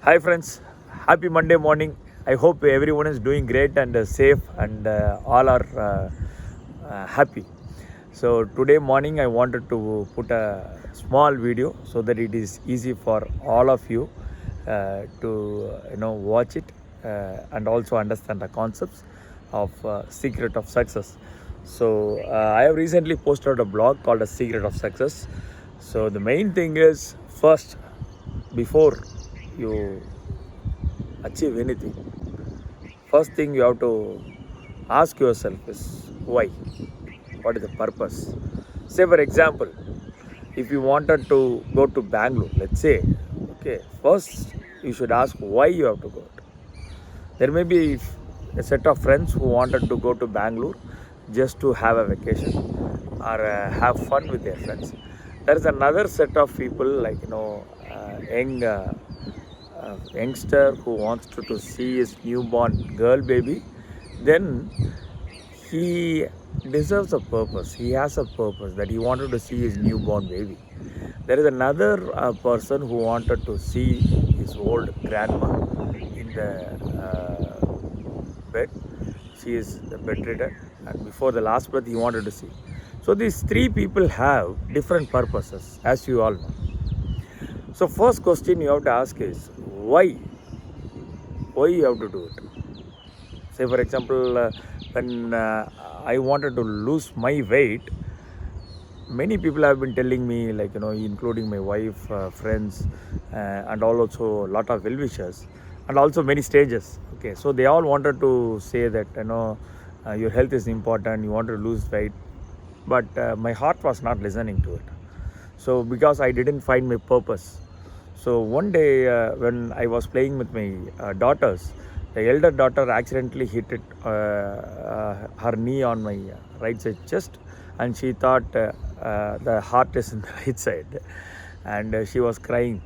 Hi friends, happy Monday morning. I hope everyone is doing great and safe and all are happy. So today morning I wanted to put a small video so that it is easy for all of you to watch it and also understand the concepts of secret of success. So I have recently posted a blog called a secret of success. So the main thing is first, before you achieve anything, first thing you have to ask yourself is why? What is the purpose? Say for example, if you wanted to go to Bangalore, let's say, okay, first you should ask why you have to go. There may be a set of friends who wanted to go to Bangalore just to have a vacation or have fun with their friends. There is another set of people like youngster who wants to see his newborn girl baby. Then he deserves a purpose. He has a purpose that he wanted to see his newborn baby. There is another person who wanted to see his old grandma in the bed. She is bedridden, and before the last breath, he wanted to see. So these three people have different purposes, as you all know. So first question you have to ask is why? Why you have to do it? Say for example, when I wanted to lose my weight, many people have been telling me, like including my wife, friends, and also a lot of well-wishers, and also many stages. Okay, so they all wanted to say that your health is important, you want to lose weight, but my heart was not listening to it. So because I didn't find my purpose. So one day when I was playing with my daughters, the elder daughter accidentally hit her knee on my right side chest, and she thought the heart is in the right side, and she was crying.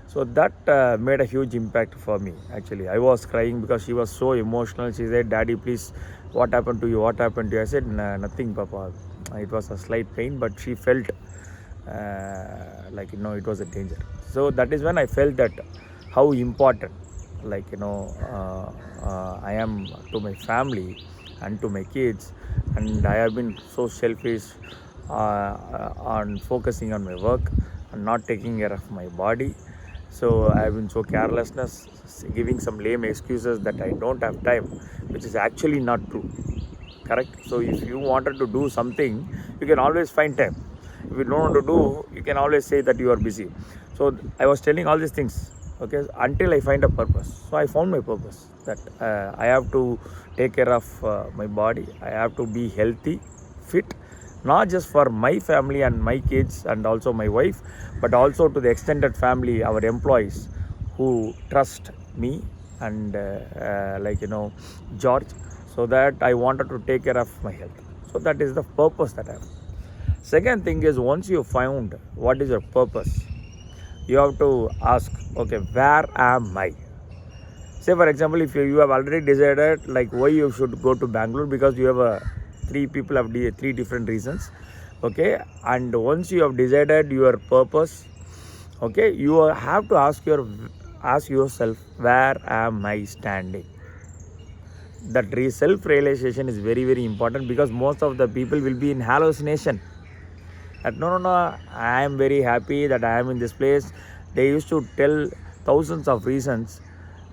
So that made a huge impact for me. Actually, I was crying because she was so emotional. She said, "Daddy, please, what happened to you? What happened to you?" I said, Nothing, Papa. It was a slight pain, but she felt it was a danger. So that is when I felt that how important, I am to my family and to my kids, and I have been so selfish on focusing on my work and not taking care of my body. So I have been so carelessness, giving some lame excuses that I don't have time, which is actually not true. Correct? So if you wanted to do something, you can always find time. If you don't want to do, you can always say that you are busy. So I was telling all these things, okay, until I find a purpose. So I found my purpose that I have to take care of my body. I have to be healthy, fit, not just for my family and my kids and also my wife, but also to the extended family, our employees who trust me and George, so that I wanted to take care of my health. So that is the purpose that I have. Second thing is, once you found what is your purpose, you have to ask, okay, where am I? Say for example, if you have already decided like why you should go to Bangalore, because you have three people have three different reasons, okay, and once you have decided your purpose, okay, you have to ask yourself, where am I standing? That self realization is very very important, because most of the people will be in hallucination that no, I am very happy that I am in this place. They used to tell thousands of reasons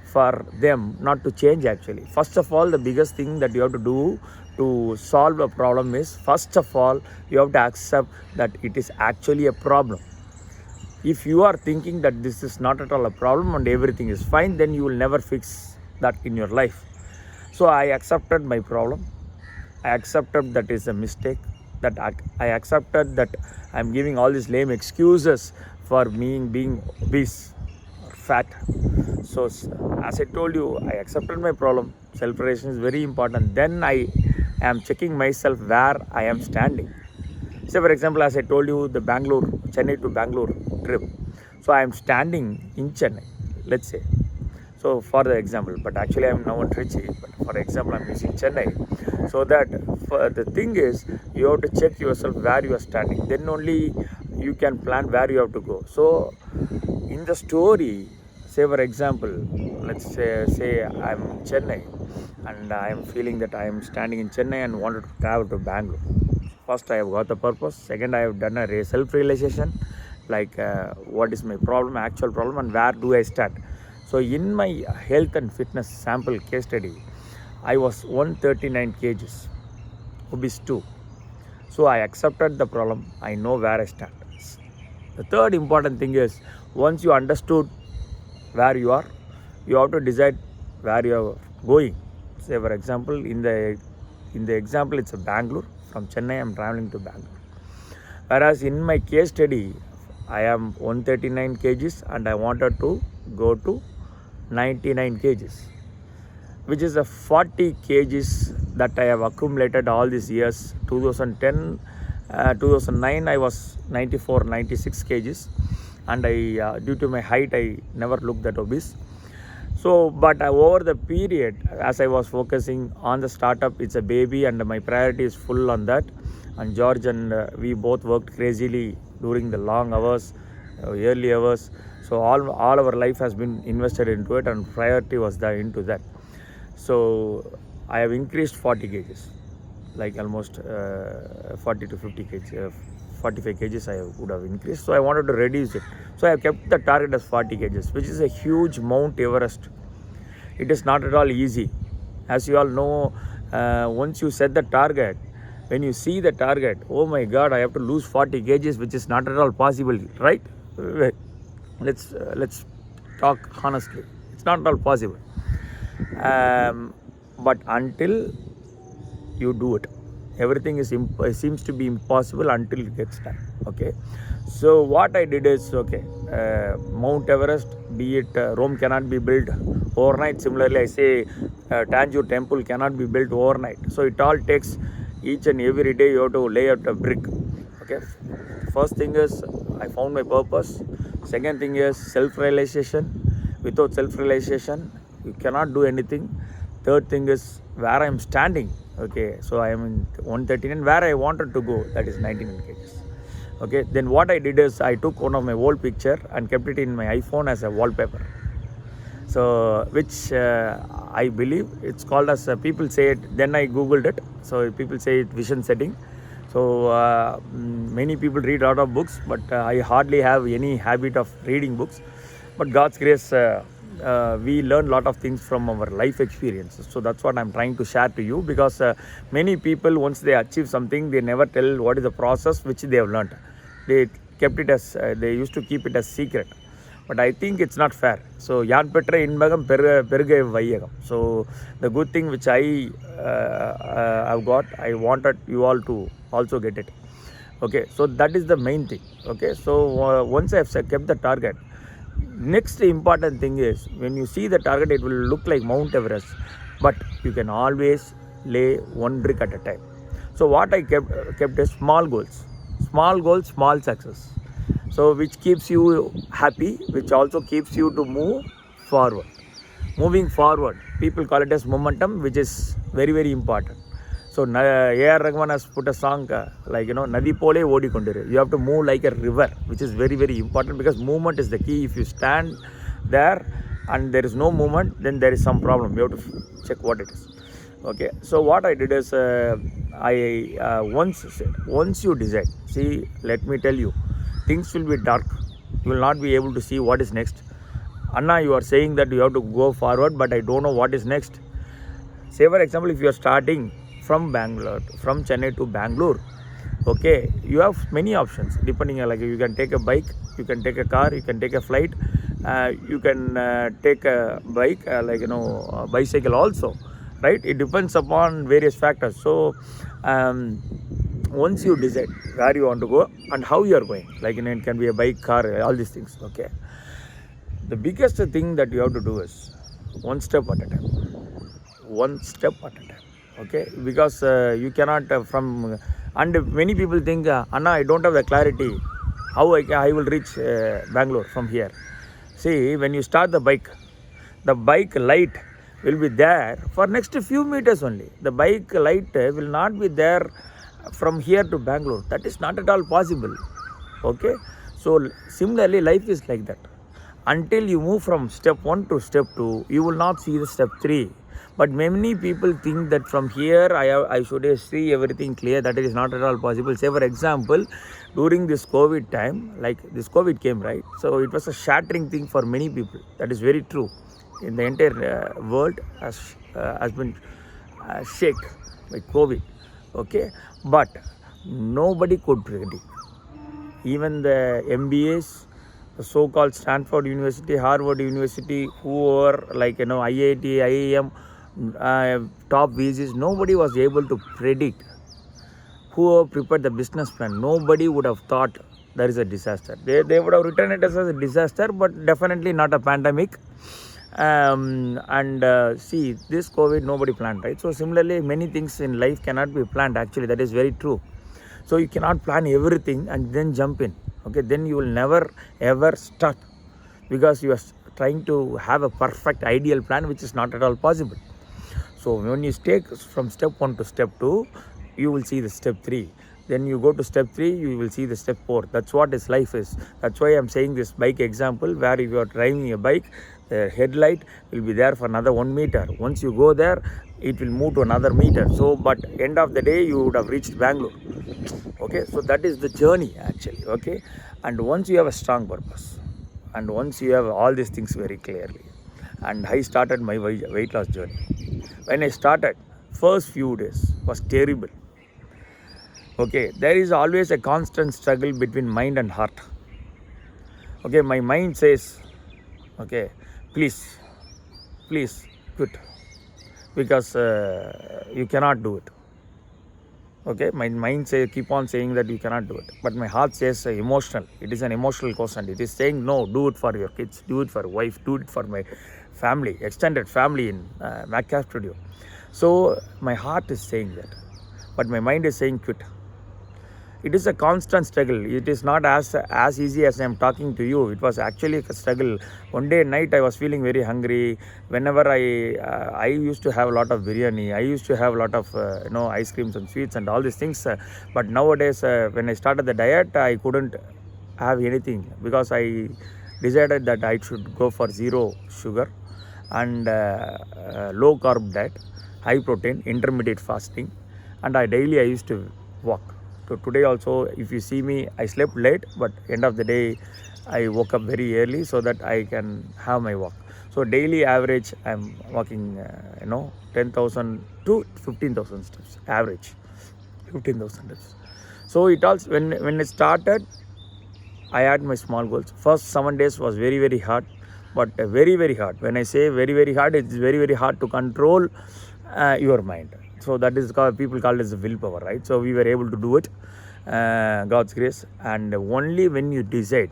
for them not to change. Actually, first of all, the biggest thing that you have to do to solve a problem is, first of all, you have to accept that it is actually a problem. If you are thinking that this is not at all a problem and everything is fine, then you will never fix that in your life. So I accepted my problem. I accepted that is a mistake. That I accepted that I'm giving all these lame excuses for me being obese or fat. So as I told you, I accepted my problem. Self-realization is very important. Then I am checking myself where I am standing. Say for example, as I told you, the Chennai to Bangalore trip. So I am standing in Chennai, let's say. So for the example, but actually I am now in Trichy, but for example I am using Chennai. So that the thing is, you have to check yourself where you are standing. Then only you can plan where you have to go. So in the story, say for example, let's say I'm in Chennai and I am feeling that I am standing in Chennai and wanted to travel to Bangalore. First, I have got the purpose. Second, I have done a self-realization, like what is my problem, actual problem, and where do I start. So in my health and fitness sample case study, I was 139 kgs, obese 2. So I accepted the problem. I know where I stand. The third important thing is, once you understood where you are, you have to decide where you are going. Say for example, in the example, it's a Bangalore. From Chennai, I am traveling to Bangalore. Whereas in my case study, I am 139 kgs and I wanted to go to 99 kgs, which is a 40 kgs that I have accumulated all these years. 2010, 2009, I was 94, 96 kgs, and due to my height, I never looked that obese. So, but over the period, as I was focusing on the startup, it's a baby and my priority is full on that. And George and we both worked crazily during the long hours, early hours. So all our life has been invested into it, and priority was into that. So I have increased 40 kgs, like almost 40 to 50 kgs. 45 kgs I would have increased. So I wanted to reduce it. So I have kept the target as 40 kgs, which is a huge Mount Everest. It is not at all easy. As you all know, once you set the target, when you see the target, oh my God, I have to lose 40 kgs, which is not at all possible, right? Let's talk honestly. It's not at all possible. But until you do it, everything seems to be impossible until it gets done. Okay, so what I did is, Mount Everest, be it Rome cannot be built overnight. Similarly, I say Tanjore temple cannot be built overnight. So it all takes, each and every day you have to lay out a brick. Okay, first thing is I found my purpose. Second thing is self-realization. Without self-realization, you cannot do anything. Third thing is where I am standing. Okay, so I am in 139, where I wanted to go, that is 99 kgs. Okay, then what I did is I took one of my old picture and kept it in my iPhone as a wallpaper. So which I believe it's called as, people say it, then I googled it. So people say it vision setting. So many people read a lot of books, but I hardly have any habit of reading books. But God's grace, we learn a lot of things from our life experiences. So that's what I'm trying to share to you, because many people, once they achieve something, they never tell what is the process which they have learned. They kept it as, they used to keep it as secret. But I think it's not fair. So Yan Petra Inbagam Perge Vayagam. So the good thing which I have got, I wanted you all to also get it. Okay, so that is the main thing. Okay, so once I have kept the target, next important thing is, when you see the target, it will look like Mount Everest, but you can always lay one brick at a time. So what I kept is small goals, small success. So which keeps you happy, which also keeps you to move forward. Moving forward, people call it as momentum, which is very, very important. So A.R. Rahman has put a song Nadi Pole Odi Kondiru. You have to move like a river, which is very, very important, because movement is the key. If you stand there and there is no movement, then there is some problem. You have to check what it is. Okay, so what I did is, once you decide, see, let me tell you, things will be dark. You will not be able to see what is next. Anna, you are saying that you have to go forward, but I don't know what is next. Say for example, if you are starting from Chennai to Bangalore, okay, you have many options depending, like you can take a bike, you can take a car, you can take a flight, you can take a bike, a bicycle also, right? It depends upon various factors. So once you decide where you want to go and how you are going, it can be a bike, car, all these things. Okay, the biggest thing that you have to do is one step at a time. Okay, because you cannot and many people think, Anna, I don't have the clarity how I will reach Bangalore from here. See, when you start the bike light will be there for next few meters only. The bike light will not be there from here to Bangalore. That is not at all possible. Okay, so similarly life is like that. Until you move from step 1 to step 2, you will not see the step 3. But many people think that from here I should see everything clear. That is not at all possible. Say for example, during this COVID time, like this COVID came, right? So it was a shattering thing for many people. That is very true. In the entire world has been shaken by COVID. Okay, but nobody could predict. Even the MBAs, the so-called Stanford University, Harvard University, who were like IIT, IIM, top VCs, nobody was able to predict. Who prepared the business plan, nobody would have thought there is a disaster. They would have written it as a disaster, but definitely not a pandemic. See, this COVID nobody planned, right? So similarly, many things in life cannot be planned. Actually, that is very true. So you cannot plan everything and then jump in. Okay, then you will never ever start, because you are trying to have a perfect ideal plan, which is not at all possible. So when you take from step 1 to step 2, you will see the step 3. Then you go to step 3, you will see the step 4. That's what this life is. That's why I'm saying this bike example, where if you are driving a bike, the headlight will be there for another 1 meter. Once you go there, it will move to another meter. So, but end of the day, you would have reached Bangalore. Okay, so that is the journey actually. Okay, and once you have a strong purpose, and once you have all these things very clearly, and I started my weight loss journey. When I started, first few days was terrible. Okay, there is always a constant struggle between mind and heart. Okay, my mind says, okay, please quit, because you cannot do it. Okay, my mind keep on saying that you cannot do it, but my heart says emotional. It is an emotional quotient. It is saying no, do it for your kids, do it for your wife, do it for my family, extended family in Macaf Studio. So my heart is saying that, but my mind is saying quit. It is a constant struggle. It is not as easy as I am talking to you. It was actually a struggle. One day night I was feeling very hungry. Whenever I used to have a lot of biryani, I used to have a lot of ice creams and sweets and all these things. But nowadays when I started the diet, I couldn't have anything, because I decided that I should go for zero sugar and low carb diet, high protein, intermediate fasting, and I used to walk. So today also, if you see me, I slept late, but end of the day, I woke up very early so that I can have my walk. So daily average, I'm walking, 10,000 to 15,000 steps, average, 15,000 steps. So it also, when it started, I had my small goals. First 7 days was very, very hard, but very, very hard. When I say very, very hard, it's very, very hard to control your mind. So that is called, people call it as willpower, right? So we were able to do it, God's grace. And only when you decide,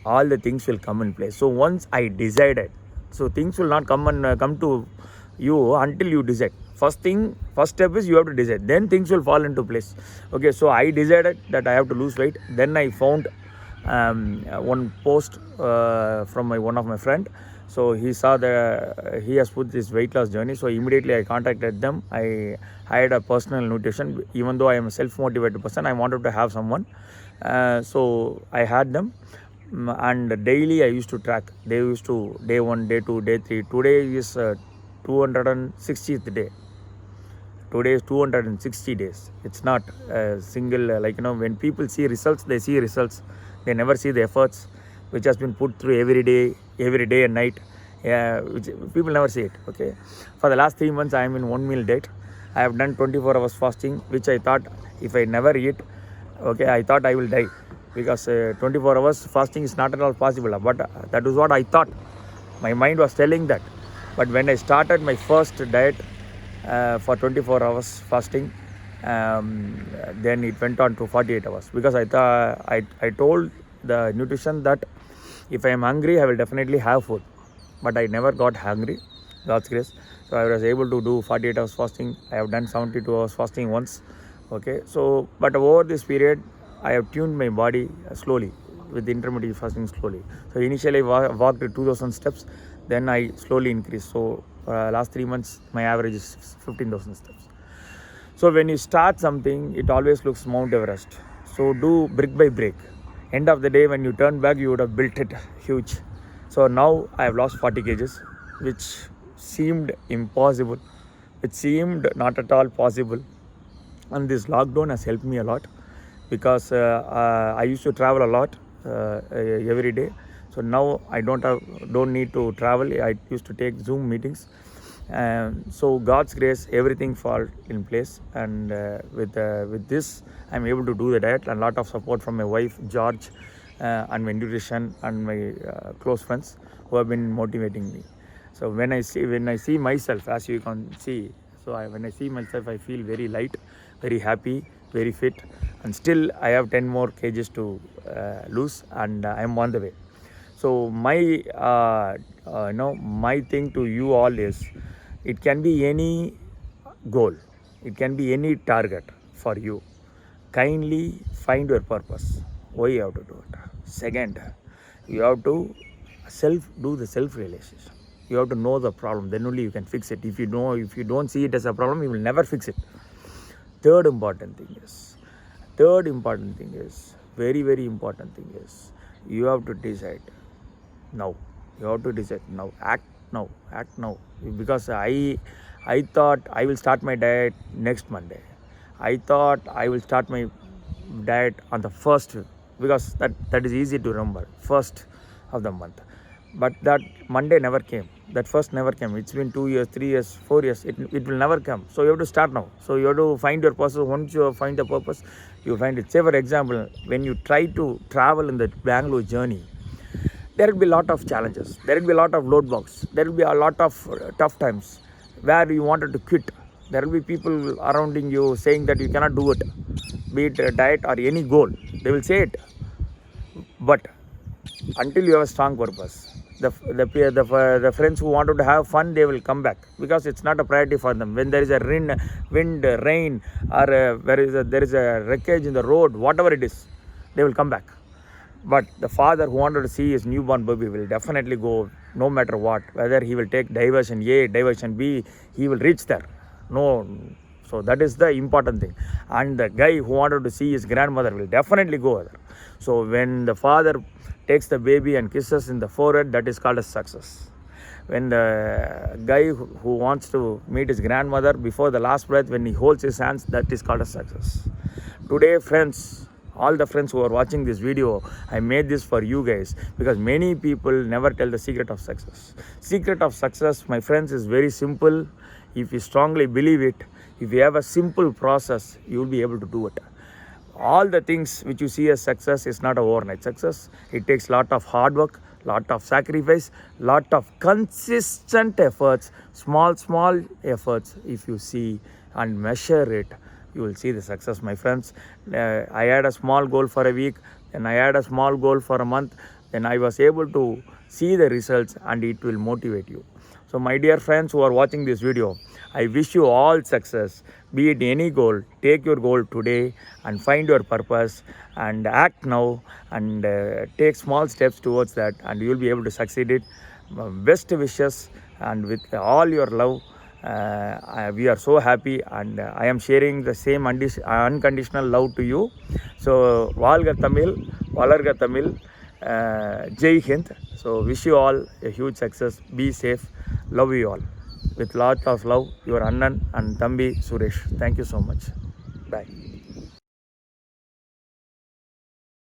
all the things will come in place. So once I decided, so things will not come to you until you decide. First step is you have to decide. Then things will fall into place. Okay, so I decided that I have to lose weight. Then I found one post from one of my friend. So he saw that he has put this weight loss journey. So immediately I contacted them. I hired a personal nutrition. Even though I am a self-motivated person, I wanted to have someone. So I had them, and daily I used to track. They used to day 1, day 2, day 3. Today is 260th day. Today is 260 days. It's not a single, when people see results, they see results. They never see the efforts which has been put through every day and night. Which people never see it. Okay. For the last 3 months, I am in 1 meal diet. I have done 24 hours fasting, which I thought if I never eat, okay, I thought I will die, because 24 hours fasting is not at all possible. But that is what I thought. My mind was telling that. But when I started my first diet for 24 hours fasting, then it went on to 48 hours, because I thought I told the nutrition that if I am hungry, I will definitely have food. But I never got hungry, God's grace. So I was able to do 48 hours fasting. I have done 72 hours fasting once. Okay, so but over this period, I have tuned my body slowly with intermittent fasting slowly. So initially I walked 2,000 steps, then I slowly increased. So last 3 months, my average is 15,000 steps. So when you start something, it always looks Mount Everest. So do brick by brick. End of the day, when you turn back, you would have built it huge. So now I have lost 40 kgs, which seemed impossible. It seemed not at all possible. And this lockdown has helped me a lot because I used to travel a lot every day. So now I don't need to travel. I used to take Zoom meetings. So God's grace, everything fall in place, and with this I'm able to do the diet, and a lot of support from my wife George, and my nutrition and my close friends who have been motivating me. So when I see myself, as you can see, when I see myself, I feel very light, very happy, very fit, and still I have 10 more kgs to lose, and I am on the way. So my my thing to you all is, it can be any goal, it can be any target for you. Kindly find your purpose. Why you have to do it? Second, you have to do the self realization. You have to know the problem, then only you can fix it. If you don't see it as a problem, you will never fix it. Third important thing is, very, very important thing is, you have to decide now. You have to decide now. Act now. Because I thought I will start my diet next Monday. I thought I will start my diet on the first, because that is easy to remember, first of the month. But that Monday never came. That first never came. It's been 2 years, 3 years, 4 years. It will never come. So you have to start now. So you have to find your purpose. Once you find the purpose, you find it. Say for example, when you try to travel in the Bangalore journey, there will be a lot of challenges. There will be a lot of roadblocks. There will be a lot of tough times where you wanted to quit. There will be people around you saying that you cannot do it, be it a diet or any goal. They will say it. But until you have a strong purpose, the friends who wanted to have fun, they will come back, because it's not a priority for them. When there is a wind, rain, or there is a wreckage in the road, whatever it is, they will come back. But the father who wanted to see his newborn baby will definitely go, no matter what. Whether he will take diversion A, diversion B, he will reach there. No, so that is the important thing. And the guy who wanted to see his grandmother will definitely go there. So when the father takes the baby and kisses in the forehead, that is called a success. When the guy who wants to meet his grandmother before the last breath, when he holds his hands, that is called a success. Today, friends, all the friends who are watching this video, I made this for you guys, because many people never tell the secret of success. Secret of success, my friends, is very simple. If you strongly believe it, if you have a simple process, you will be able to do it. All the things which you see as success is not an overnight success. It takes lot of hard work, lot of sacrifice, lot of consistent efforts, small efforts. If you see and measure it, you will see the success, my friends. I had a small goal for a week, then I had a small goal for a month, then I was able to see the results, and it will motivate you. So my dear friends who are watching this video, I wish you all success. Be it any goal, take your goal today and find your purpose and act now, and take small steps towards that, and you will be able to succeed it. Best wishes, and with all your love. We are so happy, and I am sharing the same unconditional love to you. So Valga Tamil, Valarga Tamil, Jai Hind. So wish you all a huge success. Be safe. Love you all. With lot of love, your Annan and Thambi Suresh. Thank you so much. Bye.